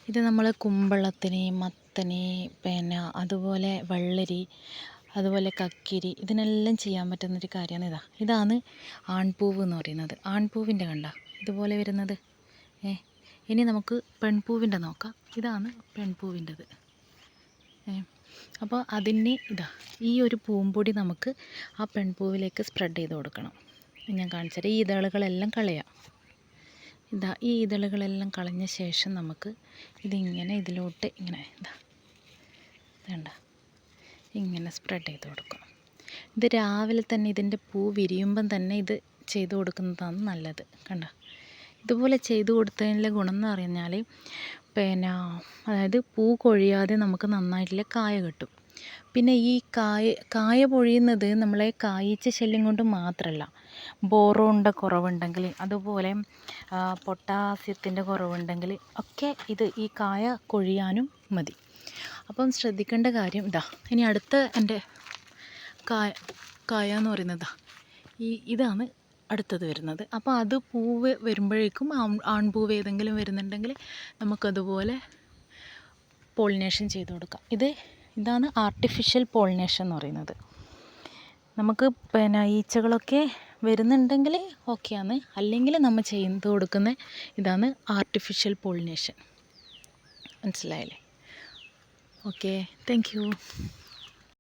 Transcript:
ഇത് നമ്മൾ കുമ്പളത്തിന്, മത്തന്, പിന്നെ അതുപോലെ വെള്ളരി, അതുപോലെ കക്കിരി, ഇതിനെല്ലാം ചെയ്യാൻ പറ്റുന്നൊരു കാര്യമാണ് ഇതാണ് ആൺപൂവ് എന്ന് പറയുന്നത്. ആൺപൂവിൻ്റെ കണ്ട ഇതുപോലെ വരുന്നത്. ഇനി നമുക്ക് പെൺപൂവിൻ്റെ നോക്കാം. ഇതാണ് പെൺപൂവിൻ്റെത്. അപ്പോൾ അതിന് ഈ ഒരു പൂമ്പൊടി നമുക്ക് ആ പെൺപൂവിലേക്ക് സ്പ്രെഡ് ചെയ്ത് കൊടുക്കണം. ഞാൻ കാണിച്ചത് ഈ ഇതളുകളെല്ലാം കളയാം. ഈ ഇതളുകളെല്ലാം കളഞ്ഞ ശേഷം നമുക്ക് ഇതിങ്ങനെ ഇതിലോട്ട് ഇങ്ങനെ വേണ്ട ഇങ്ങനെ സ്പ്രെഡ് ചെയ്ത് കൊടുക്കണം. ഇത് രാവിലെ തന്നെ ഇതിൻ്റെ പൂ വിരിയുമ്പം തന്നെ ഇത് ചെയ്ത് കൊടുക്കുന്നതാണ് നല്ലത്. കണ്ട ഇതുപോലെ ചെയ്ത് കൊടുത്തതിൻ്റെ ഗുണം എന്ന് പറഞ്ഞാൽ പിന്നെ അതായത് പൂ കൊഴിയാതെ നമുക്ക് നന്നായിട്ടുള്ള കായ കിട്ടും. പിന്നെ ഈ കായ പൊഴിയുന്നത് നമ്മളെ കായീച്ച ശല്യം കൊണ്ട് മാത്രമല്ല, ബോറോണിൻ്റെ കുറവുണ്ടെങ്കിൽ, അതുപോലെ പൊട്ടാസ്യത്തിൻ്റെ കുറവുണ്ടെങ്കിൽ ഒക്കെ ഈ കായ കൊഴിയാനും മതി. അപ്പം ശ്രദ്ധിക്കേണ്ട കാര്യം ഇനി അടുത്ത എൻ്റെ കായ എന്ന് പറയുന്നത് ഇതാണ് അടുത്തത് വരുന്നത്. അപ്പോൾ അത് പൂവ് വരുമ്പോഴേക്കും ആൺപൂവ് ഏതെങ്കിലും വരുന്നുണ്ടെങ്കിൽ നമുക്കതുപോലെ പോളിനേഷൻ ചെയ്ത് കൊടുക്കാം. ഇതാണ് ആർട്ടിഫിഷ്യൽ പോളിനേഷൻ എന്ന് പറയുന്നത്. നമുക്ക് പിന്നെ ഈച്ചകളൊക്കെ വരുന്നുണ്ടെങ്കിൽ ഓക്കെയാണ്, അല്ലെങ്കിൽ നമ്മൾ ചെയ്ത് കൊടുക്കുന്ന ഇതാണ് ആർട്ടിഫിഷ്യൽ പോളിനേഷൻ. മനസ്സിലായില്ലേ? Okay, thank you.